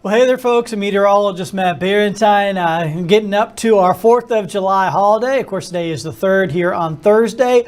Well, hey there, folks. I'm meteorologist Matt Barentine, getting up to our 4th of July holiday. Of course, today is the 3rd here on Thursday.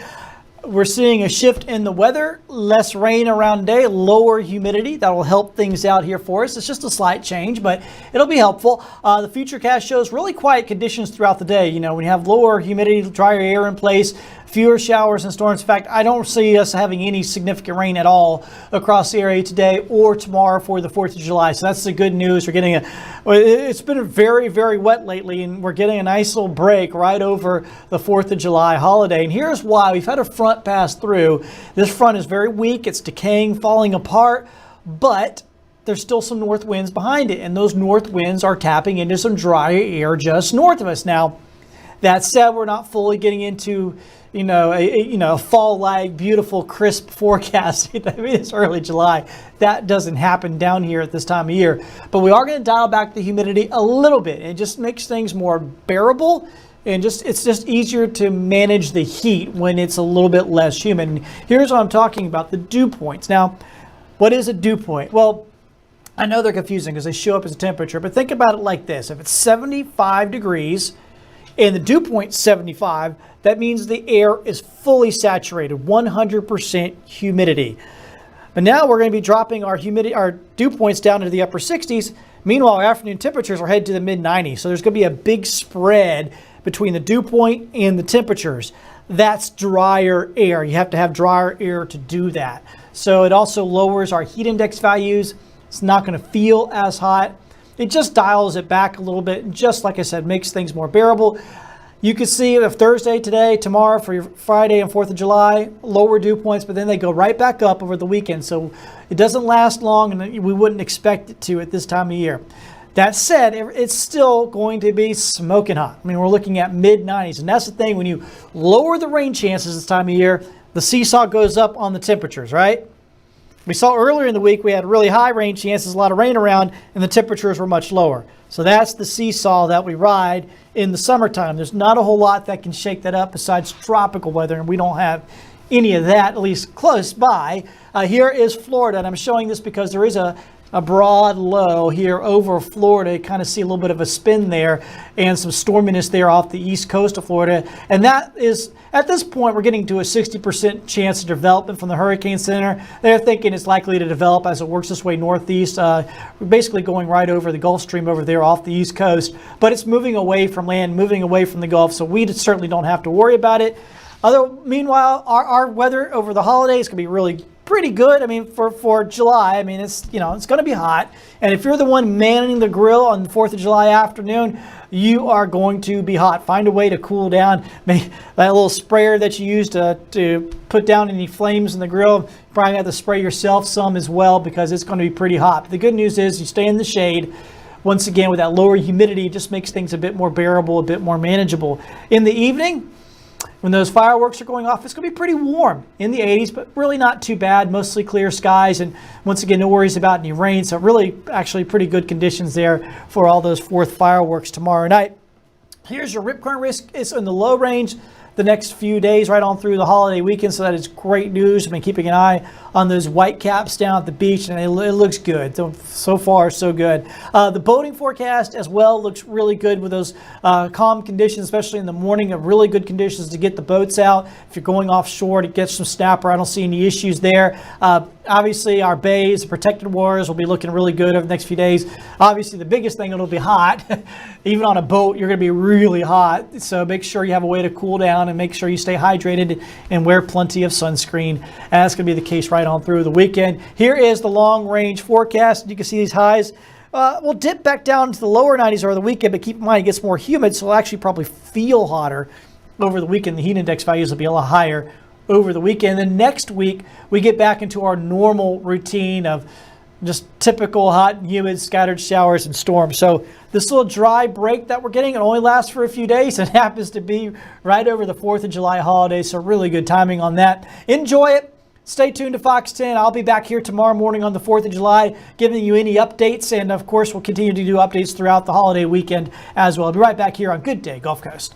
We're seeing a shift in the weather, less rain around today, lower humidity. That will help things out here for us. It's just a slight change, but it'll be helpful. The futurecast shows really quiet conditions throughout the day. You know, when you have lower humidity, drier air in place, fewer showers and storms. In fact, I don't see us having any significant rain at all across the area today or tomorrow for the 4th of July. So that's the good news. It's been very, very wet lately, and we're getting a nice little break right over the 4th of July holiday. And here's why. We've had a front pass through. This front is very weak. It's decaying, falling apart, but there's still some north winds behind it. And those north winds are tapping into some drier air just north of us. Now, that said, we're not fully getting into a fall-like, beautiful, crisp forecast. I mean, it's early July. That doesn't happen down here at this time of year. But we are going to dial back the humidity a little bit. It just makes things more bearable, and it's just easier to manage the heat when it's a little bit less humid. Here's what I'm talking about, the dew points. Now, what is a dew point? Well, I know they're confusing because they show up as a temperature, but think about it like this. If it's 75 degrees and the dew point 75, that means the air is fully saturated, 100% humidity. But now we're going to be dropping our dew points down into the upper 60s. Meanwhile, our afternoon temperatures are headed to the mid-90s. So there's going to be a big spread between the dew point and the temperatures. That's drier air. You have to have drier air to do that. So it also lowers our heat index values. It's not going to feel as hot. It just dials it back a little bit, and just like I said, makes things more bearable. You can see if Thursday, today, tomorrow, for your Friday and 4th of July, lower dew points, but then they go right back up over the weekend. So it doesn't last long, and we wouldn't expect it to at this time of year. That said, it's still going to be smoking hot. I mean, we're looking at mid-90s, and that's the thing. When you lower the rain chances this time of year, the seesaw goes up on the temperatures, right? We saw earlier in the week we had really high rain chances, a lot of rain around, and the temperatures were much lower. So that's the seesaw that we ride in the summertime. There's not a whole lot that can shake that up besides tropical weather, and we don't have any of that, at least close by. Here is Florida, and I'm showing this because there is a broad low here over Florida. You kind of see a little bit of a spin there and some storminess there off the east coast of Florida. And that is, at this point, we're getting to a 60% chance of development from the Hurricane Center. They're thinking it's likely to develop as it works its way northeast. We're basically going right over the Gulf Stream over there off the east coast. But it's moving away from land, moving away from the Gulf, so we certainly don't have to worry about it. Meanwhile, our weather over the holidays can be really pretty good. I mean, for July, I mean, it's going to be hot. And if you're the one manning the grill on the 4th of July afternoon, you are going to be hot. Find a way to cool down. Maybe that little sprayer that you use to put down any flames in the grill, you probably have to spray yourself some as well, because it's going to be pretty hot. But the good news is you stay in the shade. Once again, with that lower humidity, it just makes things a bit more bearable, a bit more manageable. In the evening, when those fireworks are going off, it's going to be pretty warm in the 80s, but really not too bad. Mostly clear skies, and once again, no worries about any rain. So really, actually pretty good conditions there for all those 4th fireworks tomorrow night. Here's your rip current risk. It's in the low range the next few days, right on through the holiday weekend. So that is great news. I've been keeping an eye on those white caps down at the beach, and it looks good. So far, so good. The boating forecast as well looks really good with those calm conditions, especially in the morning. Really good conditions to get the boats out. If you're going offshore to get some snapper, I don't see any issues there. Obviously, our bays, the protected waters will be looking really good over the next few days. Obviously, the biggest thing, it'll be hot. Even on a boat, you're going to be really hot. So make sure you have a way to cool down and make sure you stay hydrated and wear plenty of sunscreen. And that's going to be the case right on through the weekend. Here is the long-range forecast. You can see these highs. We'll dip back down to the lower 90s over the weekend, but keep in mind it gets more humid, so it'll actually probably feel hotter over the weekend. The heat index values will be a lot higher over the weekend. Then next week, we get back into our normal routine of just typical hot and humid scattered showers and storms. So this little dry break that we're getting, it only lasts for a few days. It happens to be right over the 4th of July holiday, so really good timing on that. Enjoy it. Stay tuned to Fox 10. I'll be back here tomorrow morning on the 4th of July giving you any updates, and of course we'll continue to do updates throughout the holiday weekend as well. I'll be right back here on Good Day Gulf Coast.